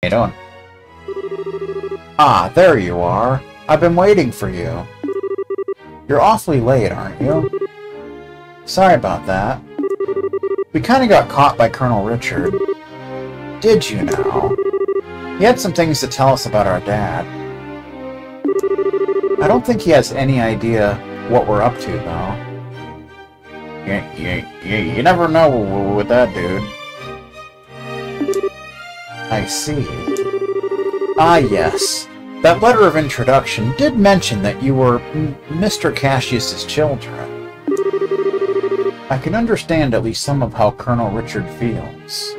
you doing? Ah, there you are. I've been waiting for you. You're awfully late, aren't you? Sorry about that. We kind of got caught by Colonel Richard. Did you now? He had some things to tell us about our dad. I don't think he has any idea what we're up to, though. You never know with that dude. I see. Ah, yes. That letter of introduction did mention that you were Mr. Cassius's children. I can understand at least some of how Colonel Richard feels.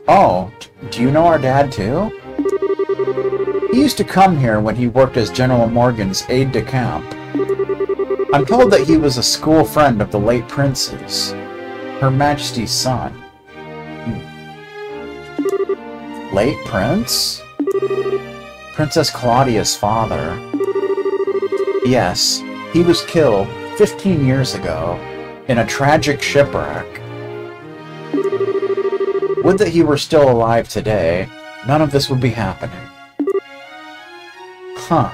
Oh, do you know our dad too? He used to come here when he worked as General Morgan's aide-de-camp. I'm told that he was a school friend of the late prince's, Her Majesty's son. Late prince? Princess Claudia's father. Yes, he was killed 15 years ago in a tragic shipwreck. Would that he were still alive today, none of this would be happening. Huh.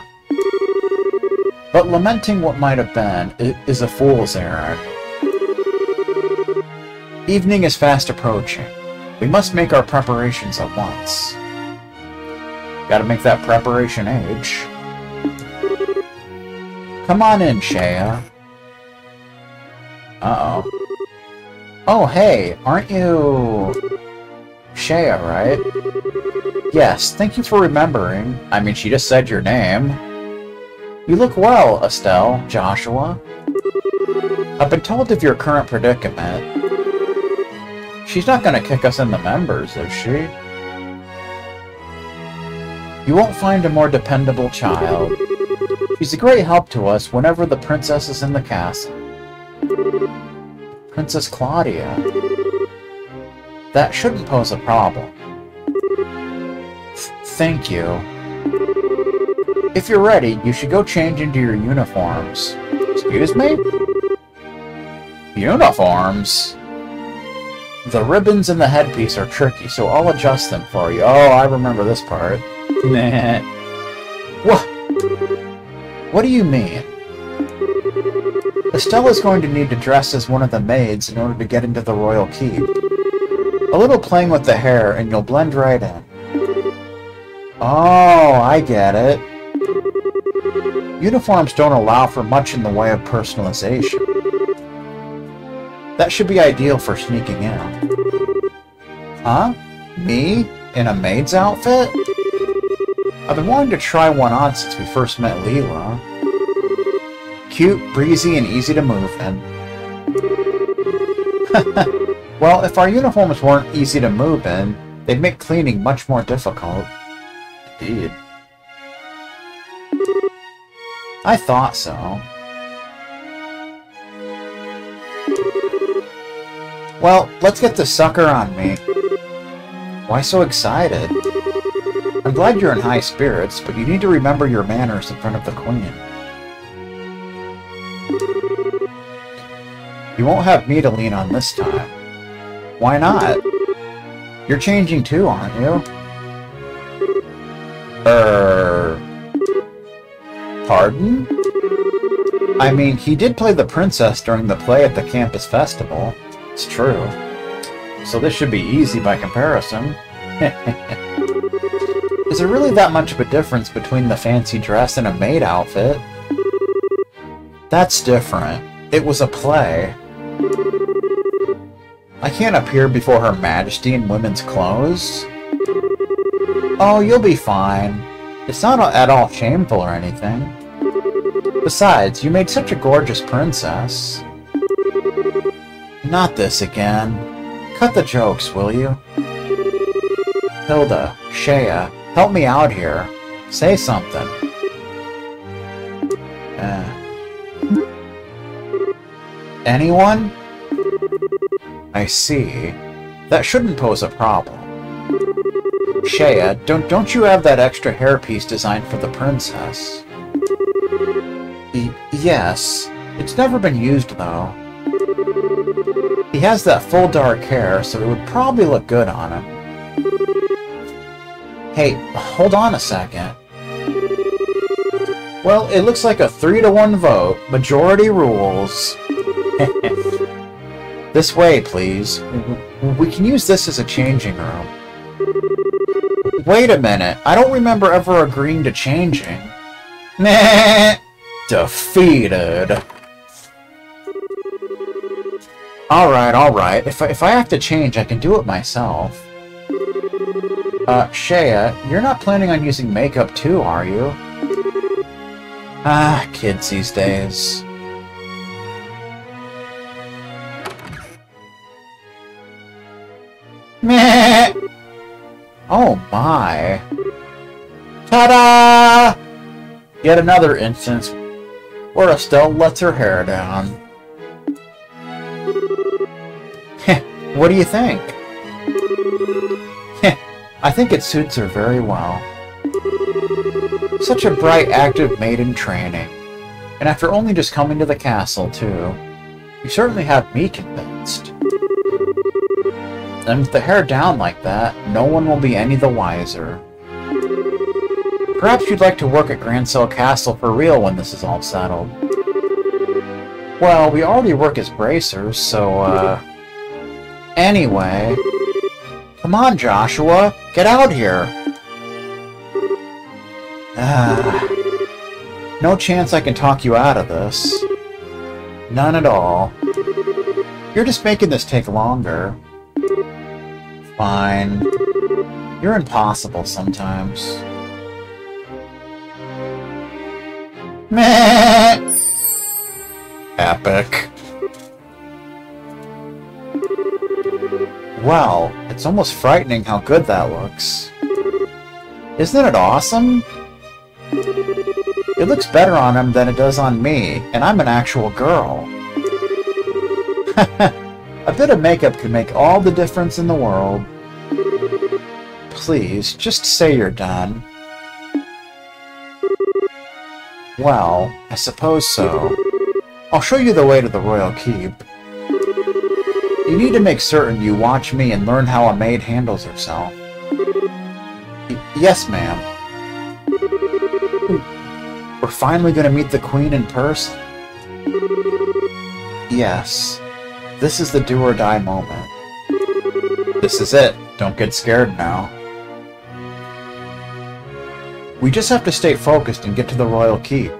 But lamenting what might have been is a fool's errand. Evening is fast approaching. We must make our preparations at once. Gotta make that preparation age. Come on in, Shea. Uh-oh. Oh, hey, aren't you... Shea, right? Yes, thank you for remembering. I mean, she just said your name. You look well, Estelle, Joshua. I've been told of your current predicament. She's not gonna kick us in the members, is she? You won't find a more dependable child. She's a great help to us whenever the princess is in the castle. Princess Claudia. That shouldn't pose a problem. Thank you. If you're ready, you should go change into your uniforms. Excuse me? Uniforms? The ribbons and the headpiece are tricky, so I'll adjust them for you. Oh, I remember this part. Nah. What do you mean? Estella's going to need to dress as one of the maids in order to get into the royal keep. A little playing with the hair and you'll blend right in. Oh, I get it. Uniforms don't allow for much in the way of personalization. That should be ideal for sneaking in. Huh? Me? In a maid's outfit? I've been wanting to try one on since we first met Leela. Cute, breezy, and easy to move in. Well, if our uniforms weren't easy to move in, they'd make cleaning much more difficult. Indeed. I thought so. Well, let's get this sucker on me. Why so excited? I'm glad you're in high spirits, but you need to remember your manners in front of the Queen. You won't have me to lean on this time. Why not? You're changing too, aren't you? Pardon? I mean, he did play the princess during the play at the campus festival. It's true. So this should be easy by comparison. Is there really that much of a difference between the fancy dress and a maid outfit? That's different. It was a play. I can't appear before Her Majesty in women's clothes. Oh, you'll be fine. It's not at all shameful or anything. Besides, you made such a gorgeous princess. Not this again. Cut the jokes, will you? Hilda, Shea, help me out here. Say something. Anyone? I see. That shouldn't pose a problem. Shea, don't you have that extra hairpiece designed for the princess? Yes. It's never been used, though. He has that full dark hair, so it would probably look good on him. Hey, hold on a second. Well, it looks like a 3-to-1 vote. Majority rules. This way, please. We can use this as a changing room. Wait a minute. I don't remember ever agreeing to changing. Nah. Defeated. Alright. If I have to change, I can do it myself. Shea, you're not planning on using makeup too, are you? Ah, kids these days. Meh! Oh my. Ta-da! Yet another instance where Estelle lets her hair down. Heh, what do you think? Heh, I think it suits her very well. Such a bright, active maid in training. And after only just coming to the castle, too. You certainly have me convinced. And with the hair down like that, no one will be any the wiser. Perhaps you'd like to work at Grancel Castle for real when this is all settled. Well, we already work as bracers, so, Anyway... Come on, Joshua! Get out here! No chance I can talk you out of this. None at all. You're just making this take longer. Fine. You're impossible sometimes. Meh! Epic. Wow, it's almost frightening how good that looks. Isn't it awesome? It looks better on him than it does on me, and I'm an actual girl. A bit of makeup can make all the difference in the world. Please, just say you're done. Well, I suppose so. I'll show you the way to the Royal Keep. You need to make certain you watch me and learn how a maid handles herself. Yes, ma'am. We're finally going to meet the Queen in person. Yes. This is the do-or-die moment. This is it. Don't get scared now. We just have to stay focused and get to the Royal Keep.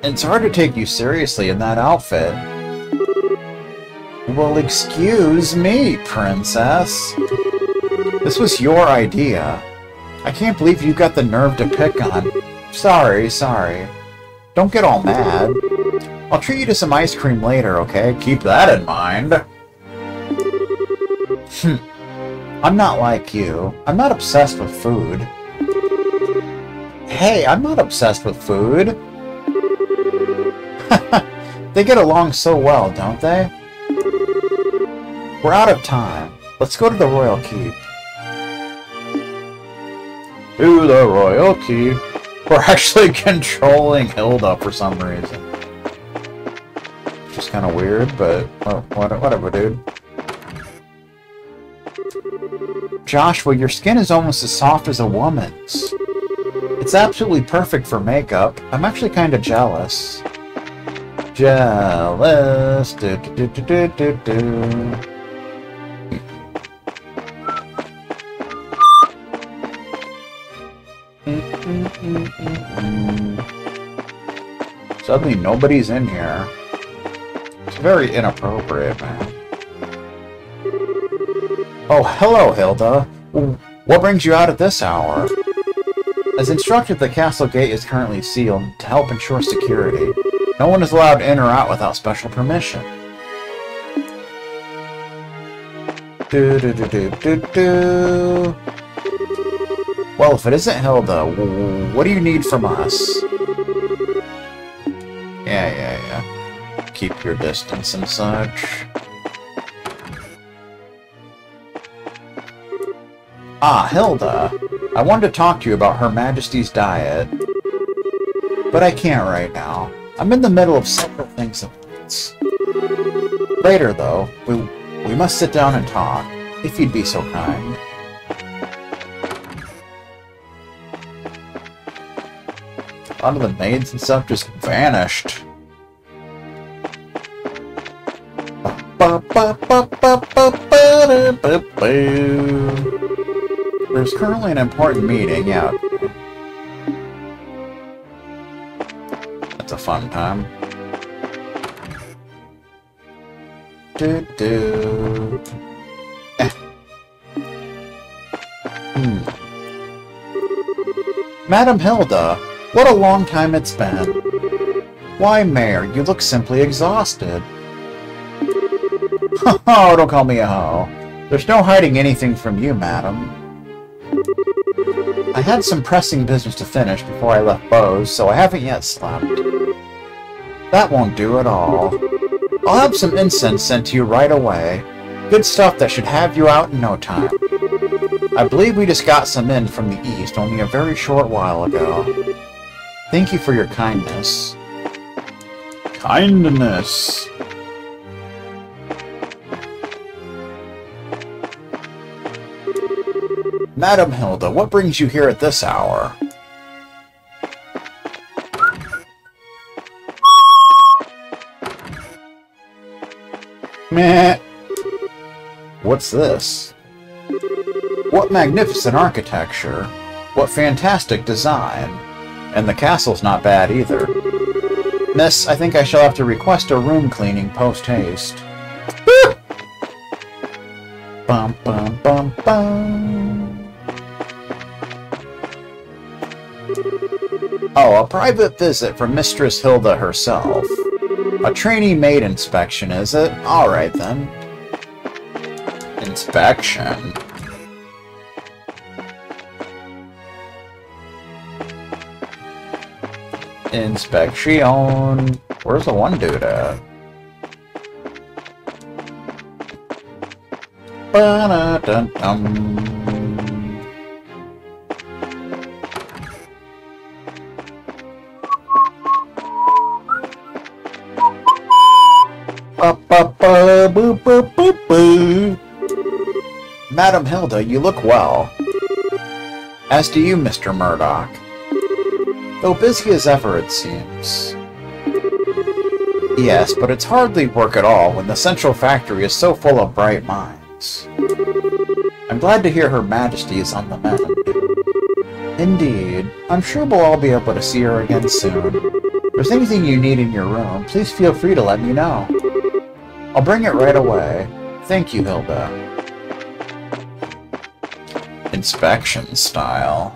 It's hard to take you seriously in that outfit. Well, excuse me, Princess. This was your idea. I can't believe you got the nerve to pick on... Sorry. Don't get all mad. I'll treat you to some ice cream later, okay? Keep that in mind. I'm not like you. I'm not obsessed with food. Hey, I'm not obsessed with food. They get along so well, don't they? We're out of time. Let's go to the Royal Keep. To the Royal Keep. We're actually controlling Hilda for some reason. Just kind of weird, but whatever, dude. Joshua, your skin is almost as soft as a woman's. It's absolutely perfect for makeup. I'm actually kind of jealous. Jealous. Suddenly nobody's in here. It's very inappropriate, man. Oh, hello, Hilda. What brings you out at this hour? As instructed, the castle gate is currently sealed to help ensure security. No one is allowed in or out without special permission. Well, if it isn't Hilda, what do you need from us? Yeah. Keep your distance and such. Ah, Hilda. I wanted to talk to you about Her Majesty's diet. But I can't right now. I'm in the middle of several things at once. Later, though, we must sit down and talk, if you'd be so kind. A lot of the maids and stuff just vanished. There's currently an important meeting, yeah. That's a fun time. Madam Hilda, what a long time it's been. Why, Mayor, you look simply exhausted. Oh, don't call me a hoe. There's no hiding anything from you, madam. I had some pressing business to finish before I left Bose, so I haven't yet slept. That won't do at all. I'll have some incense sent to you right away. Good stuff that should have you out in no time. I believe we just got some in from the east only a very short while ago. Thank you for your kindness. Kindness. Madam Hilda, what brings you here at this hour? Meh. What's this? What magnificent architecture. What fantastic design. And the castle's not bad either. Miss, I think I shall have to request a room cleaning post-haste. Bum bum bum bum. Oh, a private visit from Mistress Hilda herself. A trainee maid inspection, is it? Alright then. Inspection? Inspection. Where's the one dude at? Ba-da-dum-dum. Madam Hilda, you look well. As do you, Mr. Murdoch. Though busy as ever, it seems. Yes, but it's hardly work at all when the central factory is so full of bright minds. I'm glad to hear Her Majesty is on the mend. Indeed. I'm sure we'll all be able to see her again soon. If there's anything you need in your room, please feel free to let me know. I'll bring it right away. Thank you, Hilda. Inspection style.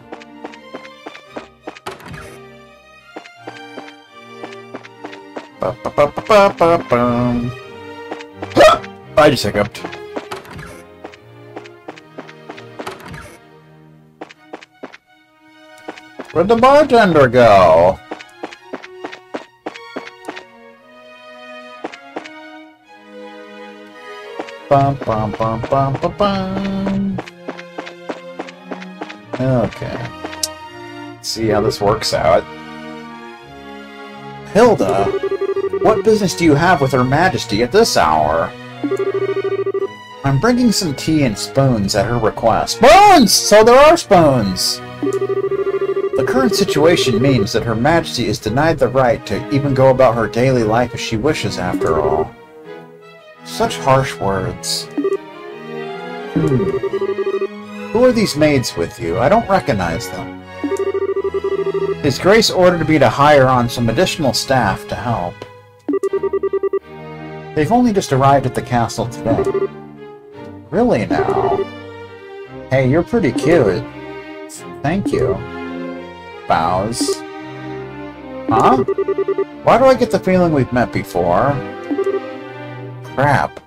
I just hiccuped. Where'd the bartender go? Bum bum bum bum bum bum. Okay. Let's see how this works out. Hilda, what business do you have with Her Majesty at this hour? I'm bringing some tea and spoons at her request. Spoons! So there are spoons! The current situation means that Her Majesty is denied the right to even go about her daily life as she wishes, after all. Such harsh words. Who are these maids with you? I don't recognize them. His Grace ordered me to hire on some additional staff to help. They've only just arrived at the castle today. Really now? Hey, you're pretty cute. Thank you. Bows. Huh? Why do I get the feeling we've met before? Crap.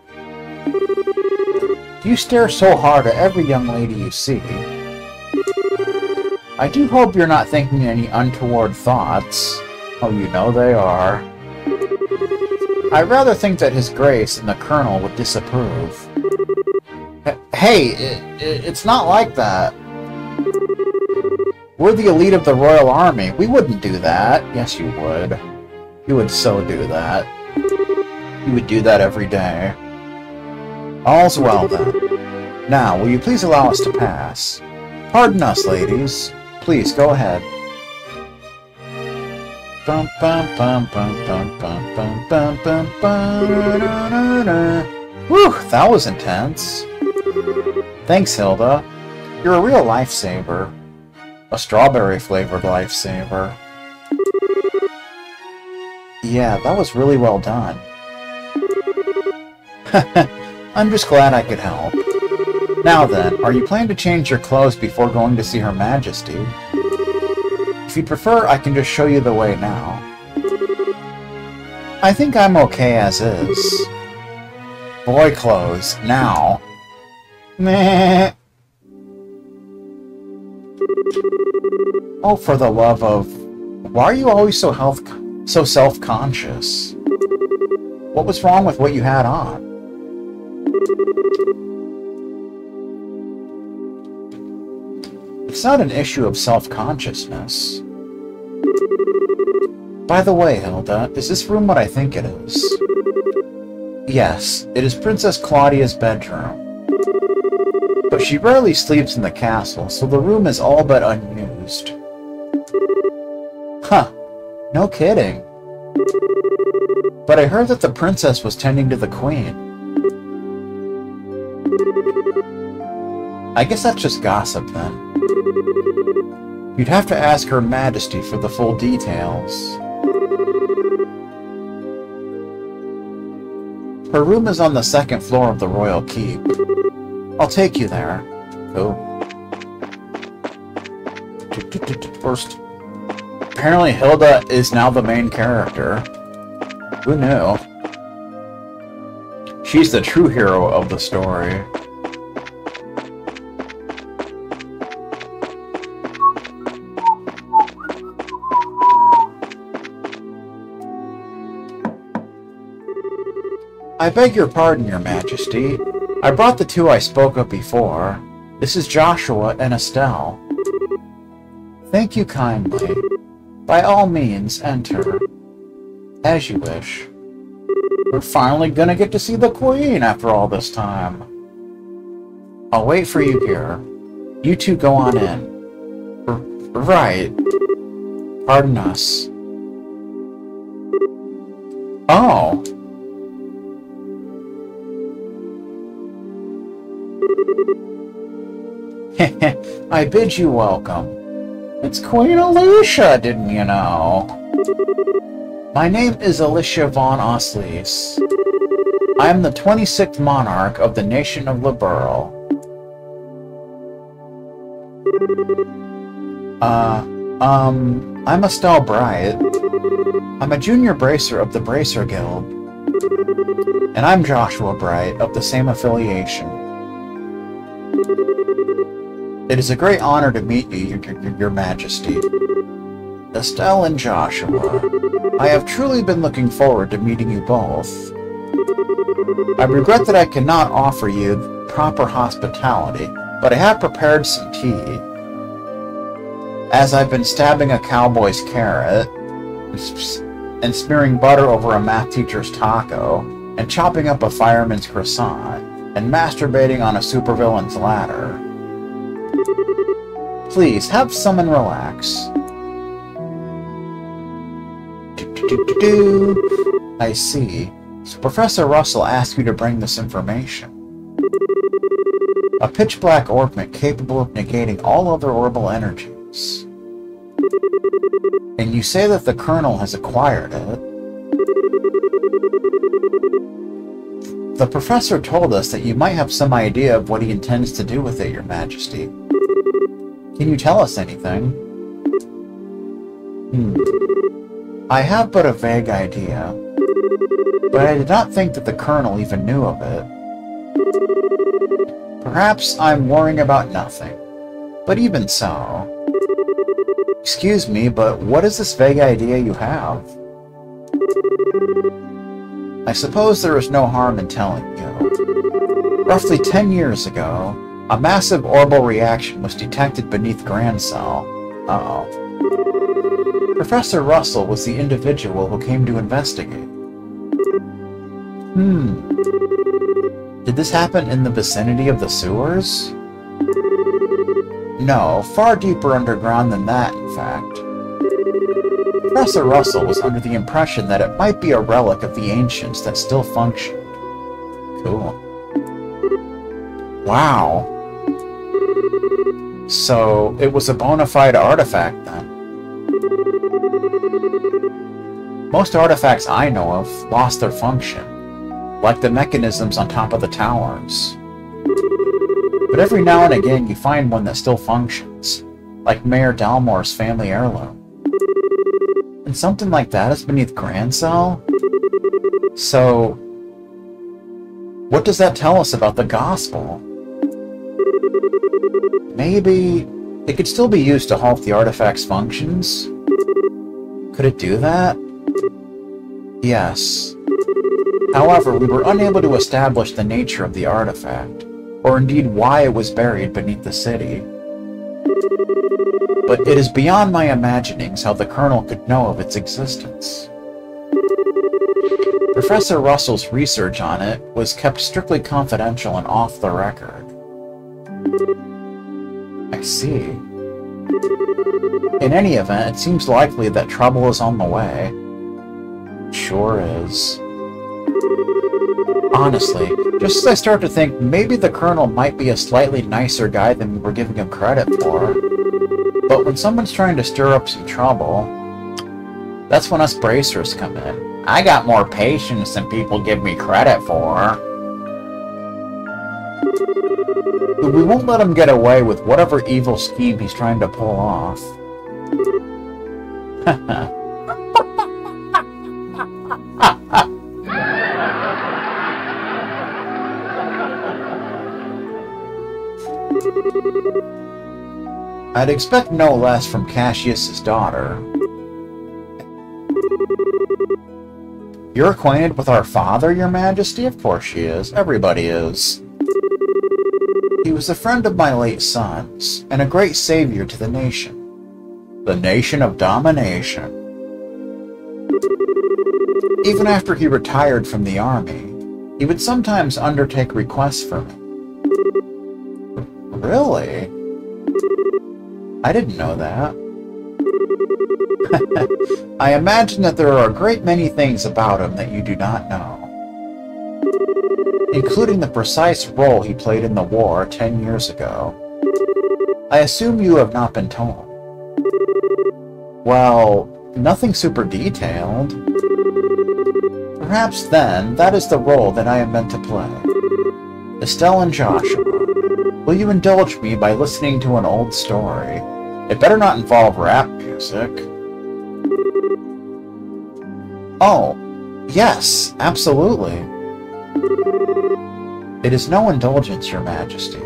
You stare so hard at every young lady you see. I do hope you're not thinking any untoward thoughts. Oh, you know they are. I rather think that His Grace and the Colonel would disapprove. Hey, it's not like that. We're the elite of the Royal Army. We wouldn't do that. Yes, you would. You would so do that. You would do that every day. All's well, then. Now, will you please allow us to pass? Pardon us, ladies. Please, go ahead. Bum, bum, bum, bum, bum, bum, bum, bum, bum, bum, na, na, na. Whew, that was intense. Thanks, Hilda. You're a real lifesaver. A strawberry-flavored lifesaver. Yeah, that was really well done. I'm just glad I could help. Now then, are you planning to change your clothes before going to see Her Majesty? If you prefer, I can just show you the way now. I think I'm okay as is. Boy clothes, now. Meh. Oh, for the love of... Why are you always so self-conscious? What was wrong with what you had on? It's not an issue of self-consciousness. By the way, Hilda, is this room what I think it is? Yes, it is Princess Claudia's bedroom. But she rarely sleeps in the castle, so the room is all but unused. Huh, no kidding. But I heard that the princess was tending to the queen. I guess that's just gossip then. You'd have to ask Her Majesty for the full details. Her room is on the second floor of the royal keep. I'll take you there. Cool. First. Apparently Hilda is now the main character. Who knew? She's the true hero of the story. I beg your pardon, Your Majesty. I brought the two I spoke of before. This is Joshua and Estelle. Thank you kindly. By all means, enter. As you wish. We're finally gonna get to see the Queen after all this time. I'll wait for you here. You two go on in. Right. Pardon us. Oh. I bid you welcome. It's Queen Alicia, didn't you know? My name is Alicia von Oslies. I am the 26th monarch of the nation of Liberl. I'm Estelle Bright. I'm a junior bracer of the Bracer Guild. And I'm Joshua Bright of the same affiliation. It is a great honor to meet you, Your Majesty. Estelle and Joshua, I have truly been looking forward to meeting you both. I regret that I cannot offer you proper hospitality, but I have prepared some tea. As I've been stabbing a cowboy's carrot, and smearing butter over a math teacher's taco, and chopping up a fireman's croissant, and masturbating on a supervillain's ladder. Please, have some and relax. I see. So Professor Russell asked you to bring this information. A pitch-black orbment capable of negating all other orbital energies. And you say that the Colonel has acquired it. The Professor told us that you might have some idea of what he intends to do with it, Your Majesty. Can you tell us anything? I have but a vague idea, but I did not think that the Colonel even knew of it. Perhaps I'm worrying about nothing, but even so... Excuse me, but what is this vague idea you have? I suppose there is no harm in telling you. Roughly 10 years ago, a massive orbital reaction was detected beneath Grand Cell. Uh-oh. Professor Russell was the individual who came to investigate. Did this happen in the vicinity of the sewers? No, far deeper underground than that, in fact. Professor Russell was under the impression that it might be a relic of the ancients that still functioned. Cool. Wow. So, it was a bona fide artifact then. Most artifacts I know of lost their function, like the mechanisms on top of the towers. But every now and again you find one that still functions, like Mayor Dalmore's family heirloom. And something like that is beneath Grand Cell? So, what does that tell us about the Gospel? Maybe it could still be used to halt the artifact's functions? Could it do that? Yes. However, we were unable to establish the nature of the artifact, or indeed why it was buried beneath the city. But it is beyond my imaginings how the Colonel could know of its existence. Professor Russell's research on it was kept strictly confidential and off the record. I see. In any event, it seems likely that trouble is on the way. Sure is. Honestly, just as I start to think maybe the Colonel might be a slightly nicer guy than we were giving him credit for. But when someone's trying to stir up some trouble, that's when us bracers come in. I got more patience than people give me credit for. But we won't let him get away with whatever evil scheme he's trying to pull off. I'd expect no less from Cassius's daughter. You're acquainted with our father, Your Majesty? Of course she is. Everybody is. He was a friend of my late son's, and a great savior to the nation. The nation of domination. Even after he retired from the army, he would sometimes undertake requests for me. Really? I didn't know that. I imagine that there are a great many things about him that you do not know, including the precise role he played in the war 10 years ago. I assume you have not been told. Well, nothing super detailed. Perhaps then, that is the role that I am meant to play. Estelle and Joshua, will you indulge me by listening to an old story? It better not involve rap music. Oh, yes, absolutely. It is no indulgence, Your Majesty.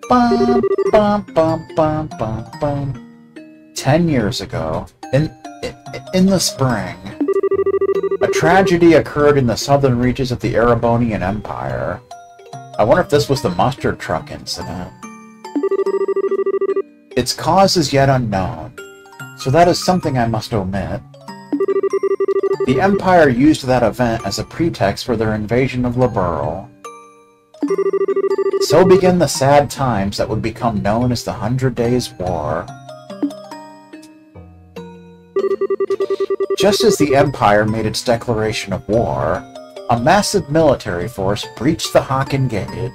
Bum, bum, bum, bum, bum, bum. 10 years ago, in the spring, a tragedy occurred in the southern reaches of the Erebonian Empire. I wonder if this was the mustard truck incident. Its cause is yet unknown, so that is something I must omit. The Empire used that event as a pretext for their invasion of Liberl. So began the sad times that would become known as the 100 Days' War. Just as the Empire made its declaration of war, a massive military force breached the Haken Gate.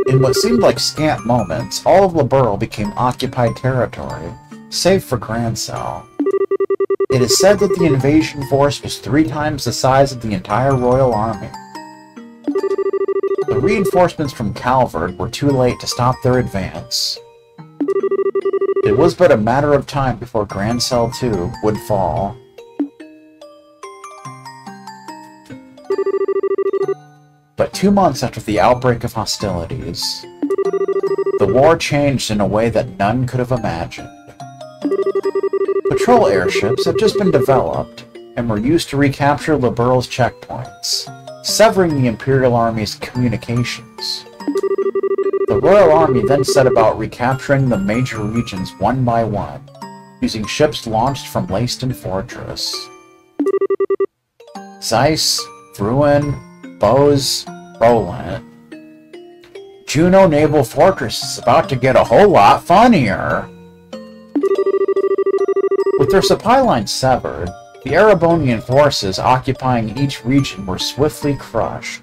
In what seemed like scant moments, all of Liberl became occupied territory, save for Grand Cell. It is said that the invasion force was 3 times the size of the entire Royal Army. The reinforcements from Calvard were too late to stop their advance. It was but a matter of time before Grand Cell 2 would fall. But 2 months after the outbreak of hostilities, the war changed in a way that none could have imagined. Patrol airships had just been developed and were used to recapture Liberl's checkpoints, severing the Imperial Army's communications. The Royal Army then set about recapturing the major regions one by one, using ships launched from Leyston Fortress. Zeiss, Bruin, Bose, Roland. Juno Naval Fortress is about to get a whole lot funnier. With their supply lines severed, the Erebonian forces occupying each region were swiftly crushed.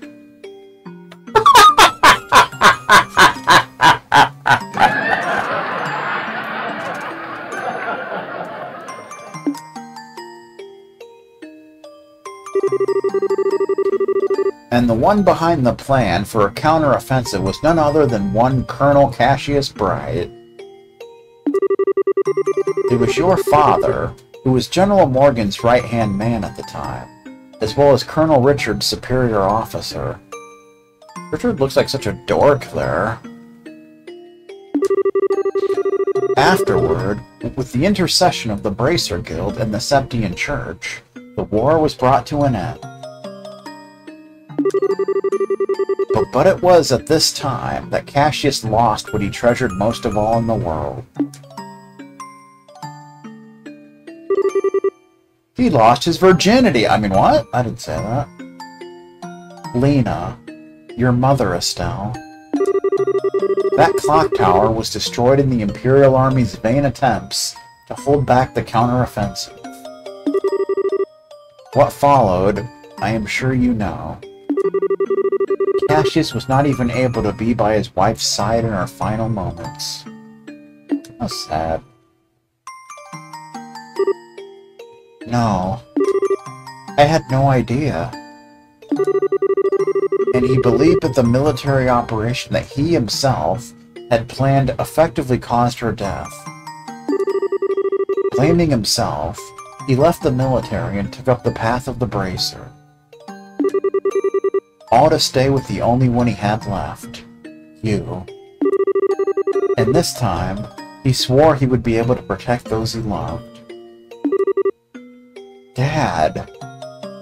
And the one behind the plan for a counteroffensive was none other than one Colonel Cassius Bright. It was your father, who was General Morgan's right-hand man at the time, as well as Colonel Richard's superior officer. Richard looks like such a dork there. Afterward, with the intercession of the Bracer Guild and the Septian Church, the war was brought to an end. But it was at this time that Cassius lost what he treasured most of all in the world. He lost his virginity. I mean, what? I didn't say that. Lena, your mother, Estelle. That clock tower was destroyed in the Imperial Army's vain attempts to hold back the counteroffensive. What followed, I am sure you know. Cassius was not even able to be by his wife's side in her final moments. How sad. No. I had no idea. And he believed that the military operation that he himself had planned effectively caused her death. Blaming himself, he left the military and took up the path of the Bracer. All to stay with the only one he had left, you. And this time, he swore he would be able to protect those he loved. Dad,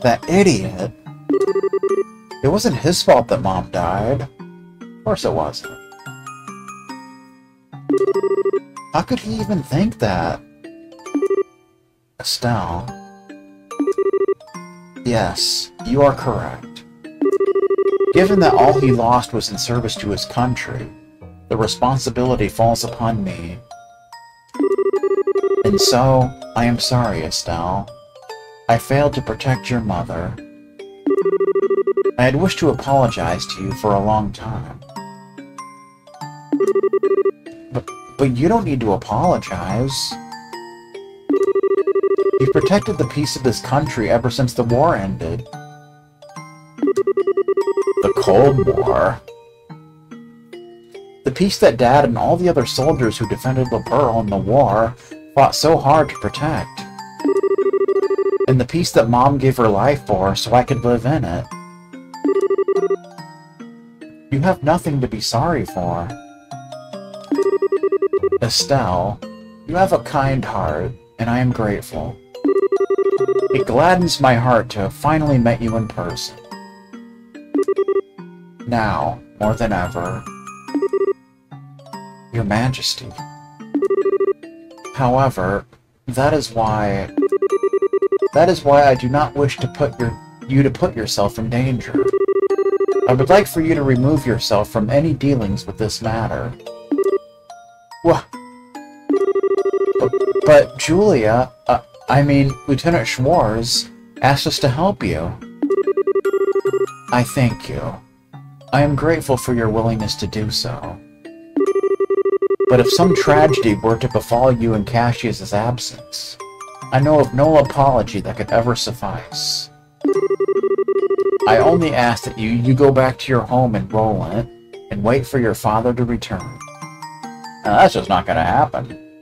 that idiot. It wasn't his fault that Mom died. Of course it wasn't. How could he even think that? Estelle. Yes, you are correct. Given that all he lost was in service to his country, the responsibility falls upon me. And so, I am sorry, Estelle. I failed to protect your mother. I had wished to apologize to you for a long time. But you don't need to apologize. You've protected the peace of this country ever since the war ended. The Cold War. The peace that Dad and all the other soldiers who defended La Pearl in the war fought so hard to protect. And the peace that Mom gave her life for so I could live in it. You have nothing to be sorry for. Estelle, you have a kind heart, and I am grateful. It gladdens my heart to have finally met you in person. Now, more than ever, Your Majesty. However, that is why I do not wish to put yourself in danger. I would like for you to remove yourself from any dealings with this matter. But Julia, Lieutenant Schwartz asked us to help you. I thank you. I am grateful for your willingness to do so. But if some tragedy were to befall you in Cassius's absence, I know of no apology that could ever suffice. I only ask that you go back to your home in Roland and wait for your father to return. Now, that's just not going to happen.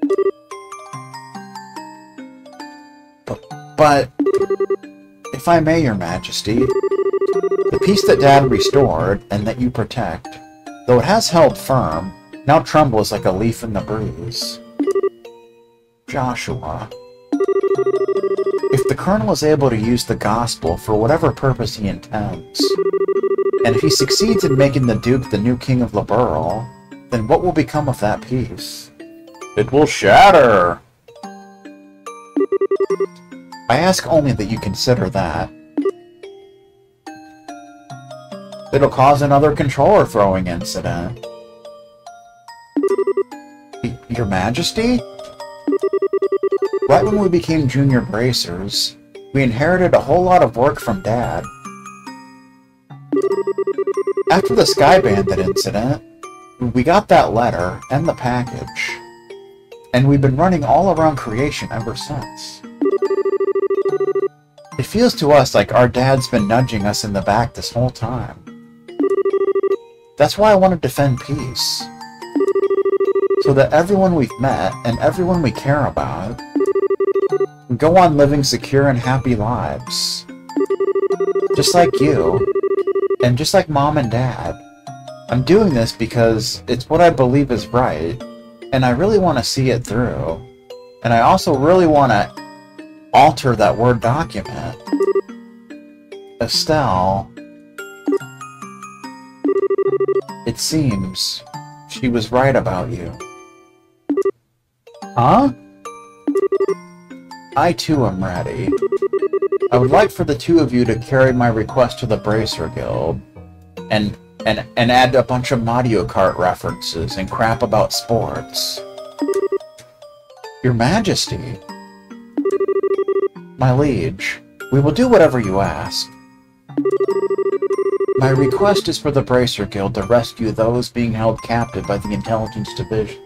But, if I may, Your Majesty, the peace that Dad restored and that you protect, though it has held firm, now trembles like a leaf in the breeze. Joshua, if the Colonel is able to use the Gospel for whatever purpose he intends, and if he succeeds in making the Duke the new King of Liberl, then what will become of that peace? It will shatter! I ask only that you consider that. It'll cause another controller throwing incident. Your Majesty? Right when we became junior bracers, we inherited a whole lot of work from Dad. After the Sky Bandit incident, we got that letter and the package, and we've been running all around creation ever since. It feels to us like our dad's been nudging us in the back this whole time. That's why I want to defend peace. So that everyone we've met and everyone we care about can go on living secure and happy lives. Just like you, and just like Mom and Dad. I'm doing this because it's what I believe is right, and I really want to see it through. And I also really want to alter that Word document. Estelle, it seems she was right about you. Huh? I too am ready. I would like for the two of you to carry my request to the Bracer Guild, and add a bunch of Mario Kart references and crap about sports. Your Majesty. My liege, we will do whatever you ask. My request is for the Bracer Guild to rescue those being held captive by the Intelligence Division.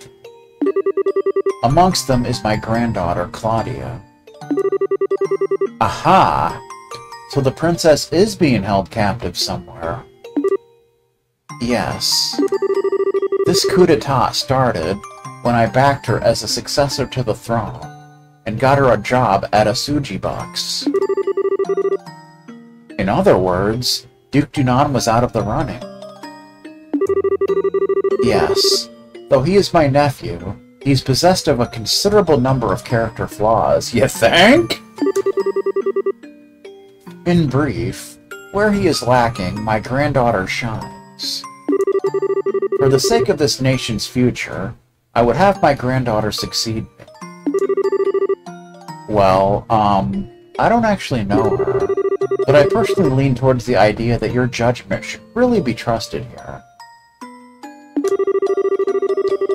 Amongst them is my granddaughter, Claudia. Aha! So the princess is being held captive somewhere. Yes. This coup d'etat started when I backed her as a successor to the throne, and got her a job at a Suji box. In other words, Duke Dunan was out of the running. Yes. Though he is my nephew, he's possessed of a considerable number of character flaws, you think? In brief, where he is lacking, my granddaughter shines. For the sake of this nation's future, I would have my granddaughter succeed me. Well, I don't actually know her, but I personally lean towards the idea that your judgment should really be trusted here.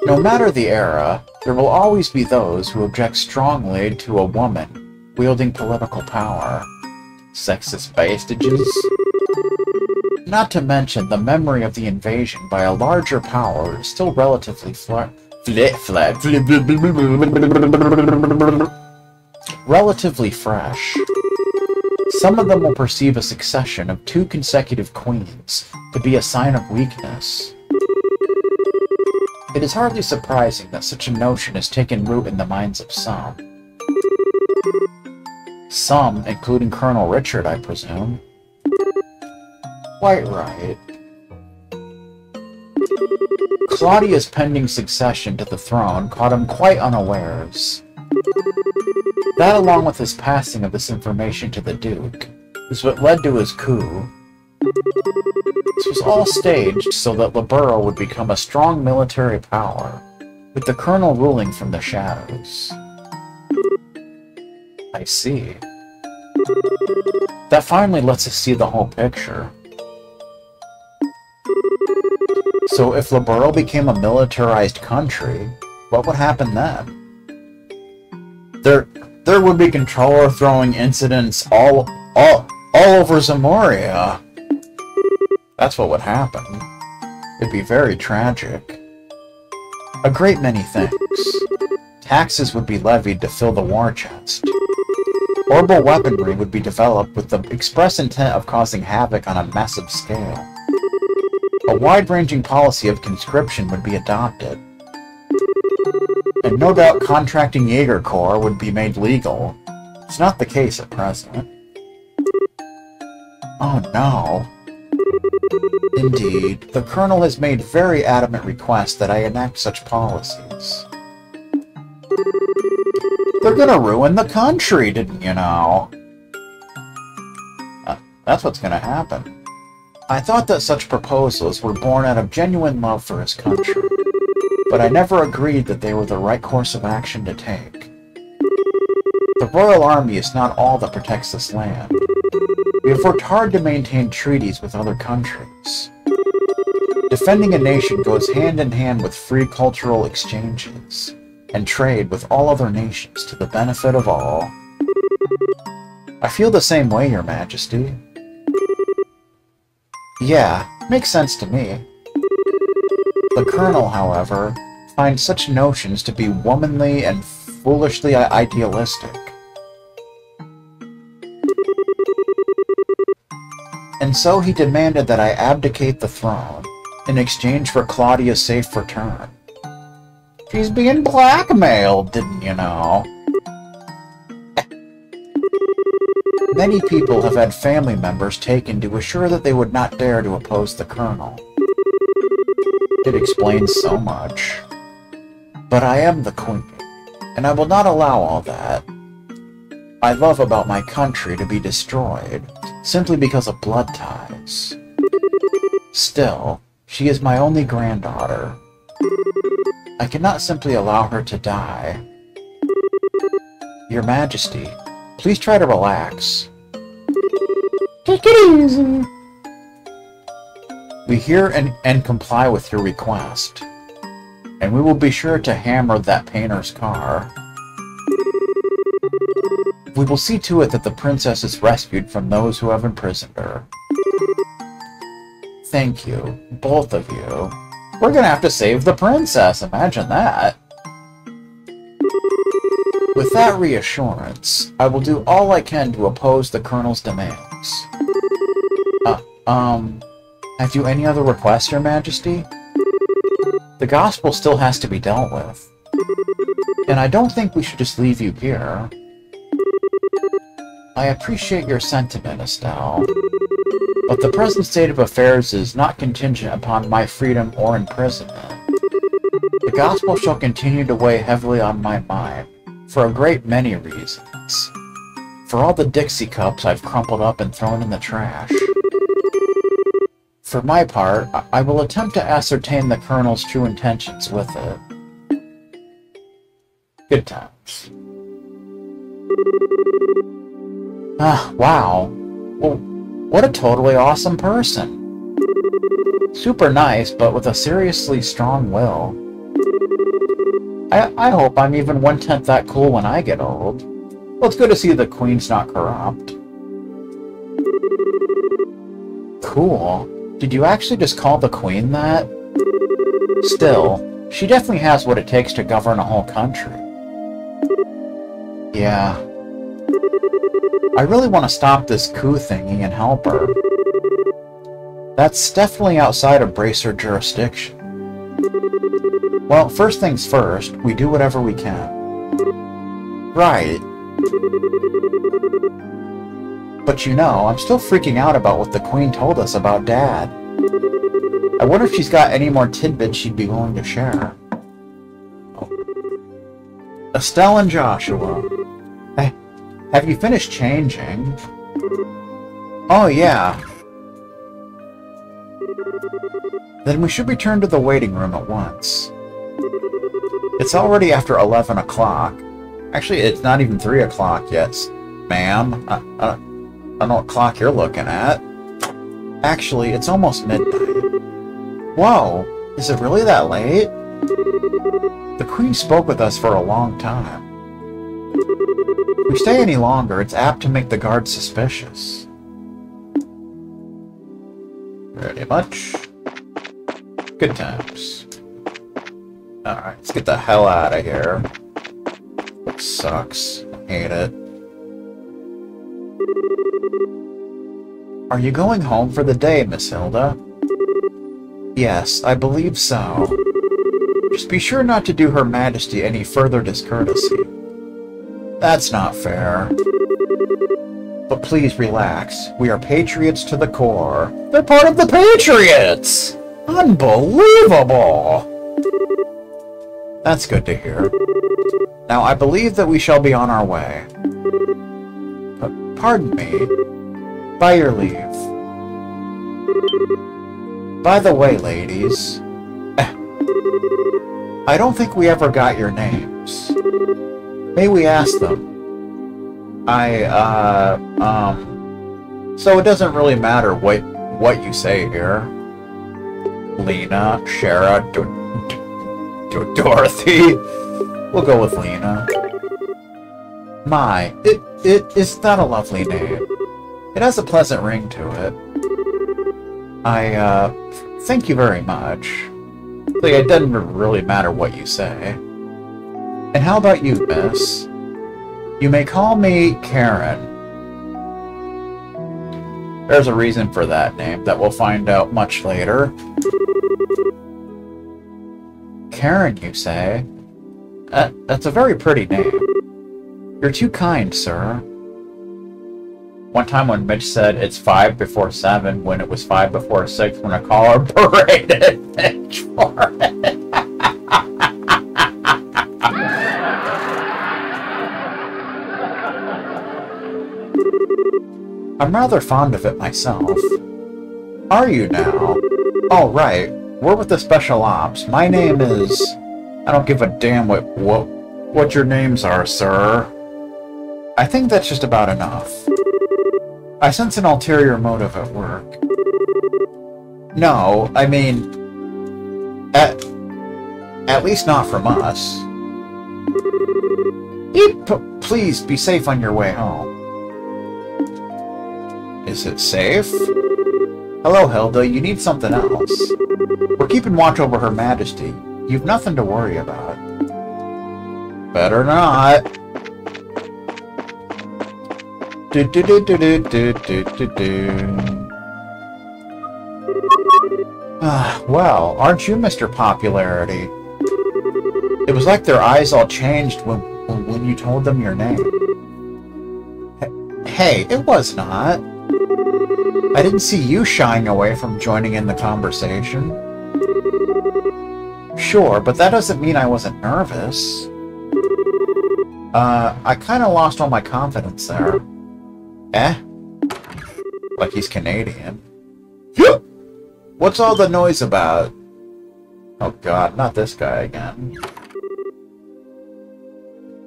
No matter the era, there will always be those who object strongly to a woman wielding political power. Sexist bastages? Not to mention the memory of the invasion by a larger power is still relatively relatively fresh. Some of them will perceive a succession of 2 consecutive queens to be a sign of weakness. It is hardly surprising that such a notion has taken root in the minds of some. Some, including Colonel Richard, I presume. Quite right. Claudia's pending succession to the throne caught him quite unawares. That, along with his passing of this information to the Duke, is what led to his coup. This was all staged so that Liberl would become a strong military power, with the Colonel ruling from the shadows. I see. That finally lets us see the whole picture. So if Liberl became a militarized country, what would happen then? There would be controller throwing incidents all over Zamoria. That's what would happen. It'd be very tragic. A great many things. Taxes would be levied to fill the war chest. Horrible weaponry would be developed with the express intent of causing havoc on a massive scale. A wide-ranging policy of conscription would be adopted. And no doubt contracting Jaeger Corps would be made legal. It's not the case at present. Oh no. Indeed, the Colonel has made very adamant requests that I enact such policies. They're gonna ruin the country, didn't you know? That's what's gonna happen. I thought that such proposals were born out of genuine love for his country, but I never agreed that they were the right course of action to take. The Royal Army is not all that protects this land. We have worked hard to maintain treaties with other countries. Defending a nation goes hand in hand with free cultural exchanges. and trade with all other nations to the benefit of all. I feel the same way, Your Majesty. Yeah, makes sense to me. The Colonel, however, finds such notions to be womanly and foolishly idealistic. And so he demanded that I abdicate the throne in exchange for Claudia's safe return. She's being blackmailed, didn't you know? Many people have had family members taken to assure that they would not dare to oppose the Colonel. It explains so much. But I am the Queen, and I will not allow all that. I love about my country to be destroyed, simply because of blood ties. Still, she is my only granddaughter. I cannot simply allow her to die. Your Majesty, please try to relax. Take it easy. We hear and comply with your request, and we will be sure to hammer that painter's car. We will see to it that the princess is rescued from those who have imprisoned her. Thank you, both of you. We're gonna have to save the princess, imagine that. With that reassurance, I will do all I can to oppose the Colonel's demands. Have you any other requests, Your Majesty? The gospel still has to be dealt with. And I don't think we should just leave you here. I appreciate your sentiment, Estelle. But the present state of affairs is not contingent upon my freedom or imprisonment. The gospel shall continue to weigh heavily on my mind, for a great many reasons. For all the Dixie cups I've crumpled up and thrown in the trash. For my part, I will attempt to ascertain the Colonel's true intentions with it. Good times. Ah, wow. Well, what a totally awesome person. Super nice, but with a seriously strong will. I hope I'm even 1/10 that cool when I get old. Well, it's good to see the Queen's not corrupt. Cool. Did you actually just call the Queen that? Still, she definitely has what it takes to govern a whole country. Yeah. I really want to stop this coup thingy and help her. That's definitely outside of Bracer jurisdiction. Well, first things first, we do whatever we can. Right. But you know, I'm still freaking out about what the Queen told us about Dad. I wonder if she's got any more tidbits she'd be willing to share. Oh. Estelle and Joshua. Hey, have you finished changing? Oh, yeah. Then we should return to the waiting room at once. It's already after 11 o'clock. Actually, it's not even 3 o'clock yet, ma'am. I don't know what clock you're looking at. Actually, it's almost midnight. Whoa, is it really that late? The Queen spoke with us for a long time. If we stay any longer, it's apt to make the guards suspicious. Pretty much. Good times. Alright, let's get the hell out of here. It sucks. Hate it. Are you going home for the day, Miss Hilda? Yes, I believe so. Just be sure not to do Her Majesty any further discourtesy. That's not fair. But please relax. We are patriots to the core. They're part of the Patriots! Unbelievable! That's good to hear. Now, I believe that we shall be on our way. But pardon me. By your leave. By the way, ladies, I don't think we ever got your names. May we ask them? So it doesn't really matter what you say here. Lena, Shara, Dorothy. We'll go with Lena. My, is that a lovely name? It has a pleasant ring to it. Thank you very much. Like, it doesn't really matter what you say. And how about you, miss? You may call me Karen. There's a reason for that name that we'll find out much later. Karen, you say? That's a very pretty name. You're too kind, sir. One time when Mitch said it's 5 before 7, when it was 5 before 6, when a caller berated Mitch for it. I'm rather fond of it myself. Are you now? Oh, right. We're with the Special Ops. My name is... I don't give a damn what your names are, sir. I think that's just about enough. I sense an ulterior motive at work. No, I mean... At least not from us. Please be safe on your way home. Is it safe? Hello, Hilda. You need something else. We're keeping watch over Her Majesty. You've nothing to worry about. Better not. Well, aren't you Mr. Popularity? It was like their eyes all changed when you told them your name. Hey, it was not. I didn't see you shying away from joining in the conversation. Sure, but that doesn't mean I wasn't nervous. I kinda lost all my confidence there. Eh? Like he's Canadian. What's all the noise about? Oh god, not this guy again.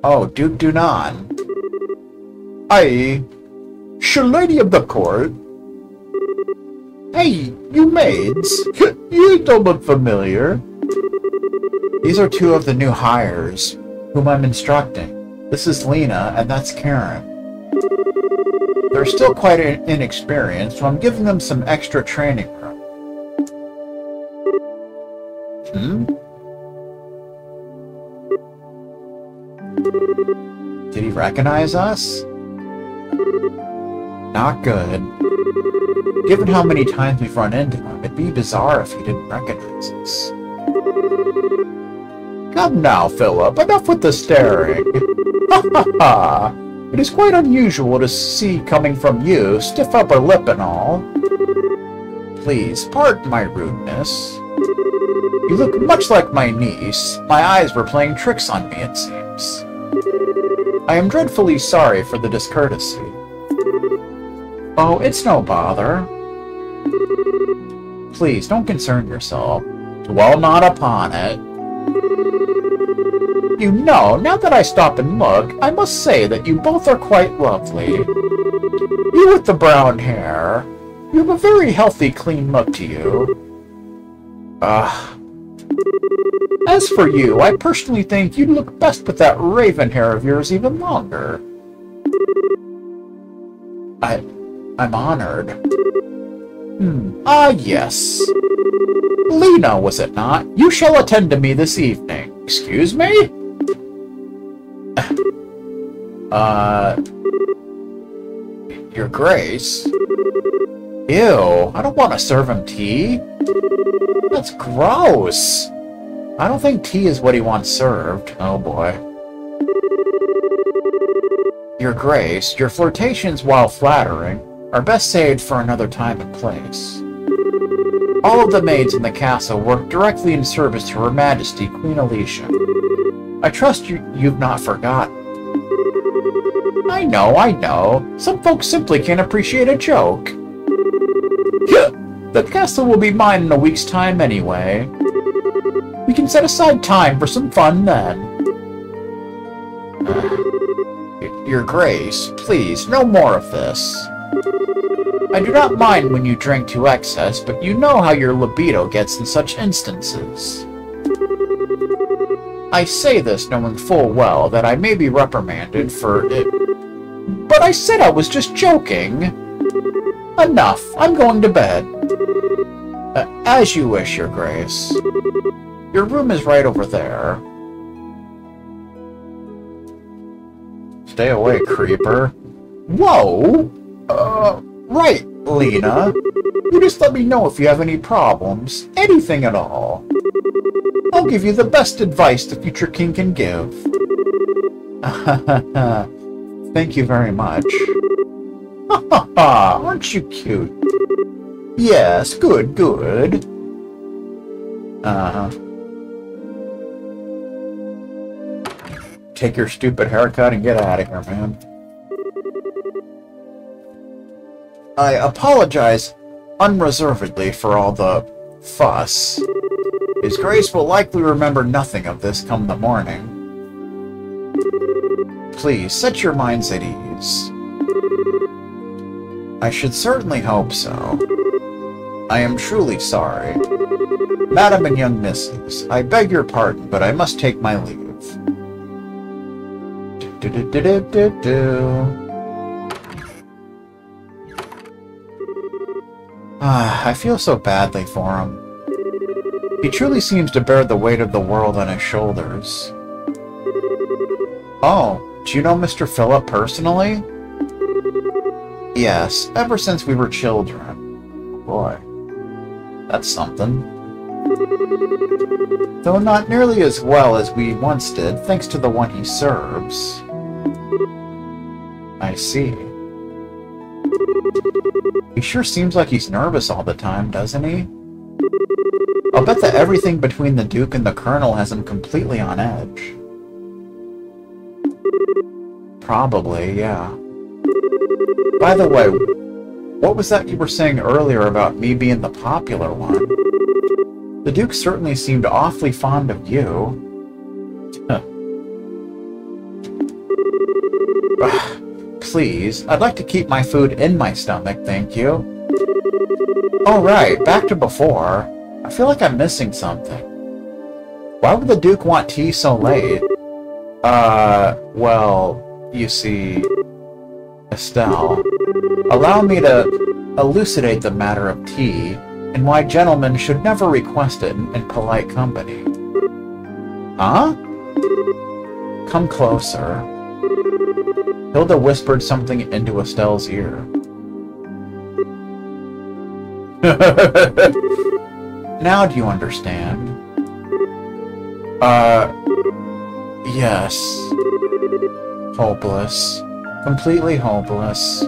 Oh, Duke Dunan. Aye. Sure, lady of the court. Hey, you maids. You don't look familiar. These are two of the new hires, whom I'm instructing. This is Lena, and that's Karen. They're still quite inexperienced, so I'm giving them some extra training room. Did he recognize us? Not good. Given how many times we've run into him, it'd be bizarre if he didn't recognize us. Come now, Philip, enough with the staring. Ha ha ha! It is quite unusual to see coming from you, stiff upper lip and all. Please, pardon my rudeness. You look much like my niece. My eyes were playing tricks on me, it seems. I am dreadfully sorry for the discourtesy. Oh, it's no bother. Please, don't concern yourself. Dwell not upon it. You know, now that I stop and look, I must say that you both are quite lovely. You with the brown hair. You have a very healthy, clean look to you. As for you, I personally think you'd look best with that raven hair of yours even longer. I'm honored. Ah, yes. Lena, was it not? You shall attend to me this evening. Excuse me? Your Grace? Ew, I don't want to serve him tea. That's gross. I don't think tea is what he wants served. Oh boy. Your Grace, your flirtations, while flattering, are best saved for another time and place. All of the maids in the castle work directly in service to Her Majesty, Queen Alicia. I trust you've not forgotten. I know. Some folks simply can't appreciate a joke. The castle will be mine in a week's time anyway. We can set aside time for some fun then. Your Grace, please, no more of this. I do not mind when you drink to excess, but you know how your libido gets in such instances. I say this knowing full well that I may be reprimanded for it. But I said I was just joking. Enough. I'm going to bed. As you wish, Your Grace. Your room is right over there. Stay away, creeper. Whoa! Right, Lena. You just let me know if you have any problems. Anything at all. I'll give you the best advice the future king can give. Thank you very much. Ha ha ha! Aren't you cute? Yes, good, good. Take your stupid haircut and get out of here, man. I apologize unreservedly for all the fuss. His Grace will likely remember nothing of this come the morning. Please, set your minds at ease. I should certainly hope so. I am truly sorry. Madam and young misses, I beg your pardon, but I must take my leave. I feel so badly for him. He truly seems to bear the weight of the world on his shoulders. Oh, do you know Mr. Philip personally? Yes, ever since we were children. Boy, that's something. Though not nearly as well as we once did, thanks to the one he serves. I see. He sure seems like he's nervous all the time, doesn't he? I'll bet that everything between the Duke and the Colonel has him completely on edge. Probably, yeah. By the way, what was that you were saying earlier about me being the popular one? The Duke certainly seemed awfully fond of you. Please, I'd like to keep my food in my stomach, thank you. Alright, back to before. I feel like I'm missing something. Why would the Duke want tea so late? Well, you see... Estelle, allow me to elucidate the matter of tea, and why gentlemen should never request it in polite company. Huh? Come closer. Hilda whispered something into Estelle's ear. Now do you understand? Yes. Hopeless. Completely hopeless.